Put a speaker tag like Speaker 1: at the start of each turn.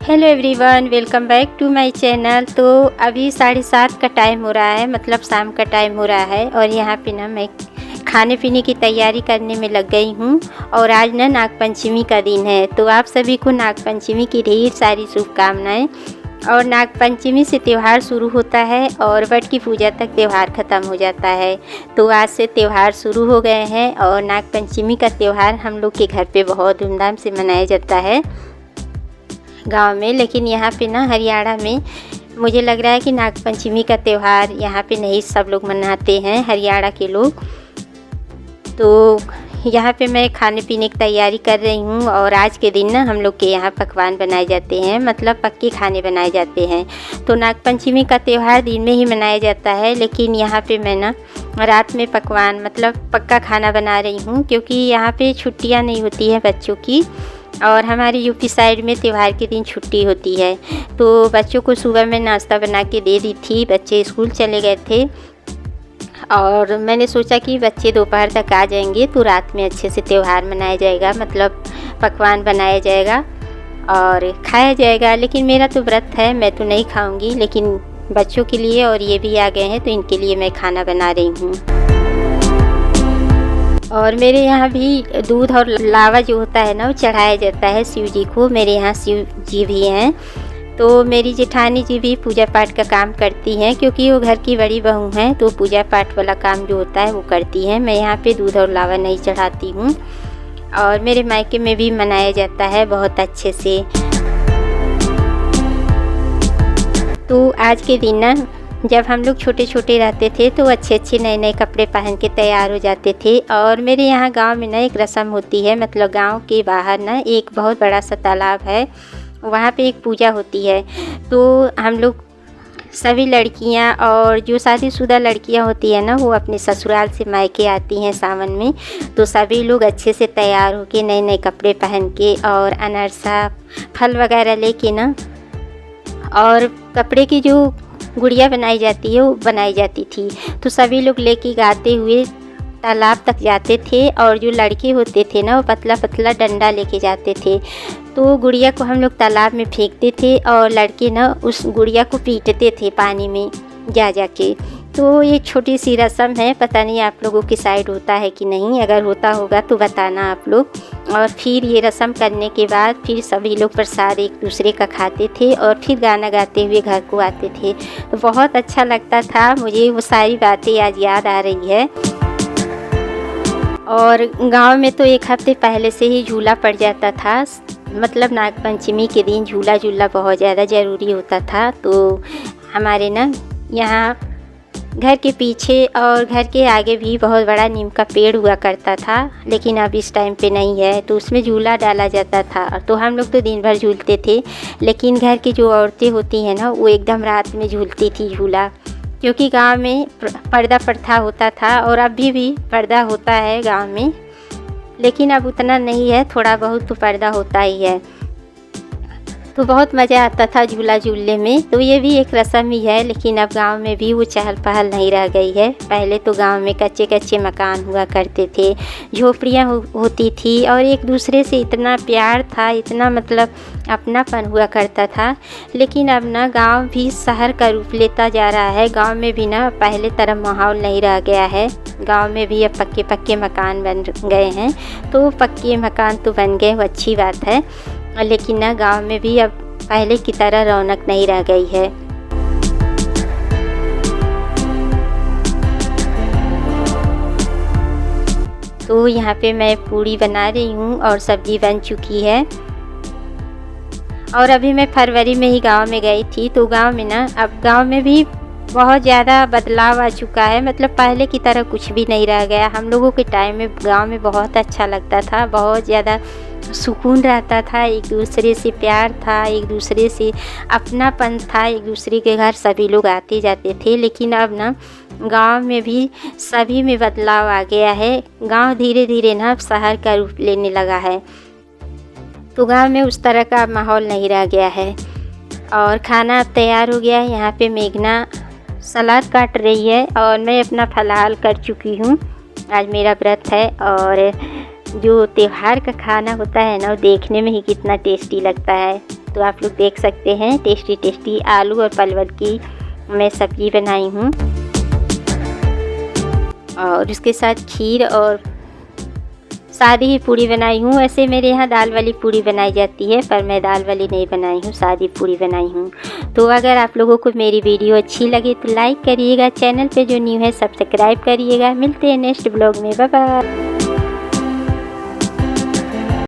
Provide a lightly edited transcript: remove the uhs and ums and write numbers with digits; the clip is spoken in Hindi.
Speaker 1: Hello everyone, welcome back to my channel. तो अभी 7:30 का टाइम हो रहा है, मतलब शाम का टाइम हो रहा है और यहाँ पे ना मैं खाने पीने की तैयारी करने में लग गई हूँ। और आज ना नागपंचमी का दिन है, तो आप सभी को नागपंचमी की ढेर सारी शुभकामनाएं। और नागपंचमी से त्यौहार शुरू होता है और वट की पूजा तक त्यौहार ख़त्म हो जाता है। तो आज से त्यौहार शुरू हो गए हैं और नागपंचमी का त्यौहार हम लोग के घर पे बहुत धूमधाम से मनाया जाता है गांव में। लेकिन यहाँ पे ना हरियाणा में मुझे लग रहा है कि नागपंचमी का त्यौहार यहाँ पे नहीं सब लोग मनाते हैं, हरियाणा के लोग। तो यहाँ पे मैं खाने पीने की तैयारी कर रही हूँ और आज के दिन ना हम लोग के यहाँ पकवान बनाए जाते हैं, मतलब पक्के खाने बनाए जाते हैं। तो नागपंचमी का त्यौहार दिन में ही मनाया जाता है, लेकिन यहाँ पे मैं ना रात में पकवान मतलब पक्का खाना बना रही हूँ, क्योंकि यहाँ पे छुट्टियाँ नहीं होती हैं बच्चों की। और हमारी यूपी साइड में त्यौहार के दिन छुट्टी होती है। तो बच्चों को सुबह में नाश्ता बना के दे दी थी, बच्चे स्कूल चले गए थे और मैंने सोचा कि बच्चे दोपहर तक आ जाएंगे तो रात में अच्छे से त्यौहार मनाया जाएगा, मतलब पकवान बनाया जाएगा और खाया जाएगा। लेकिन मेरा तो व्रत है, मैं तो नहीं खाऊंगी, लेकिन बच्चों के लिए और ये भी आ गए हैं तो इनके लिए मैं खाना बना रही हूँ। और मेरे यहाँ भी दूध और लावा जो होता है ना वो चढ़ाया जाता है शिव जी को। मेरे यहाँ शिव जी भी हैं, तो मेरी जेठानी जी भी पूजा पाठ का काम करती हैं, क्योंकि वो घर की बड़ी बहू हैं तो पूजा पाठ वाला काम जो होता है वो करती हैं। मैं यहाँ पे दूध और लावा नहीं चढ़ाती हूँ। और मेरे मायके में भी मनाया जाता है बहुत अच्छे से। तो आज के दिन ना जब हम लोग छोटे छोटे रहते थे तो अच्छे अच्छे नए नए कपड़े पहन के तैयार हो जाते थे। और मेरे यहाँ गांव में ना एक रस्म होती है, मतलब गांव के बाहर ना एक बहुत बड़ा सा तालाब है, वहाँ पे एक पूजा होती है। तो हम लोग सभी लड़कियाँ और जो शादीशुदा लड़कियाँ होती है ना वो अपने ससुराल से मायके आती हैं सावन में। तो सभी लोग अच्छे से तैयार होके नए नए कपड़े पहन के और अनरसा फल वगैरह लेके ना, और कपड़े की जो गुड़िया बनाई जाती है वो बनाई जाती थी। तो सभी लोग लेके गाते हुए तालाब तक जाते थे और जो लड़के होते थे ना वो पतला पतला डंडा लेके जाते थे। तो गुड़िया को हम लोग तालाब में फेंकते थे और लड़के ना उस गुड़िया को पीटते थे पानी में जा के। तो ये छोटी सी रस्म है, पता नहीं आप लोगों की साइड होता है कि नहीं, अगर होता होगा तो बताना आप लोग। और फिर ये रस्म करने के बाद फिर सभी लोग प्रसाद एक दूसरे का खाते थे और फिर गाना गाते हुए घर को आते थे। तो बहुत अच्छा लगता था, मुझे वो सारी बातें आज याद आ रही है। और गांव में तो एक हफ्ते पहले से ही झूला पड़ जाता था, मतलब नागपंचमी के दिन झूला बहुत ज़्यादा ज़रूरी होता था। तो हमारे ना यहाँ घर के पीछे और घर के आगे भी बहुत बड़ा नीम का पेड़ हुआ करता था, लेकिन अब इस टाइम पे नहीं है। तो उसमें झूला डाला जाता था, तो हम लोग तो दिन भर झूलते थे, लेकिन घर की जो औरतें होती हैं ना वो एकदम रात में झूलती थी झूला, क्योंकि गांव में पर्दा प्रथा होता था और अभी भी पर्दा होता है गांव में, लेकिन अब उतना नहीं है, थोड़ा बहुत तो पर्दा होता ही है। तो बहुत मज़ा आता था झूला झूलने में। तो ये भी एक रस्म ही है, लेकिन अब गांव में भी वो चहल पहल नहीं रह गई है। पहले तो गांव में कच्चे कच्चे मकान हुआ करते थे, झोपड़ियाँ होती थी और एक दूसरे से इतना प्यार था, इतना मतलब अपनापन हुआ करता था। लेकिन अब ना गांव भी शहर का रूप लेता जा रहा है, गांव में भी ना पहले तरह माहौल नहीं रह गया है। गांव में भी अब पक्के पक्के मकान बन गए हैं। तो पक्के मकान तो बन गए, वो अच्छी बात है, लेकिन ना गांव में भी अब पहले की तरह रौनक नहीं रह गई है। तो यहाँ पे मैं पूड़ी बना रही हूँ और सब्जी बन चुकी है। और अभी मैं फरवरी में ही गांव में गई थी, तो गांव में ना अब गांव में भी बहुत ज़्यादा बदलाव आ चुका है, मतलब पहले की तरह कुछ भी नहीं रह गया। हम लोगों के टाइम में गांव में बहुत अच्छा लगता था, बहुत ज़्यादा सुकून रहता था, एक दूसरे से प्यार था, एक दूसरे से अपनापन था, एक दूसरे के घर सभी लोग आते जाते थे। लेकिन अब ना गांव में भी सभी में बदलाव आ गया है, गांव धीरे धीरे ना शहर का रूप लेने लगा है। तो गांव में उस तरह का माहौल नहीं रह गया है। और खाना अब तैयार हो गया है। यहाँ पे मेघना सलाद काट रही है और मैं अपना फलाहार कर चुकी हूँ। आज मेरा व्रत है और जो त्यौहार का खाना होता है ना वो देखने में ही कितना टेस्टी लगता है। तो आप लोग देख सकते हैं टेस्टी टेस्टी आलू और परवल की मैं सब्ज़ी बनाई हूँ और उसके साथ खीर और सादी ही पूड़ी बनाई हूँ। वैसे मेरे यहाँ दाल वाली पूड़ी बनाई जाती है, पर मैं दाल वाली नहीं बनाई हूँ, सादी पूड़ी बनाई हूँ। तो अगर आप लोगों को मेरी वीडियो अच्छी लगे तो लाइक करिएगा, चैनल पे जो न्यू है सब्सक्राइब करिएगा। मिलते हैं नेक्स्ट ब्लॉग में, बाय बाय।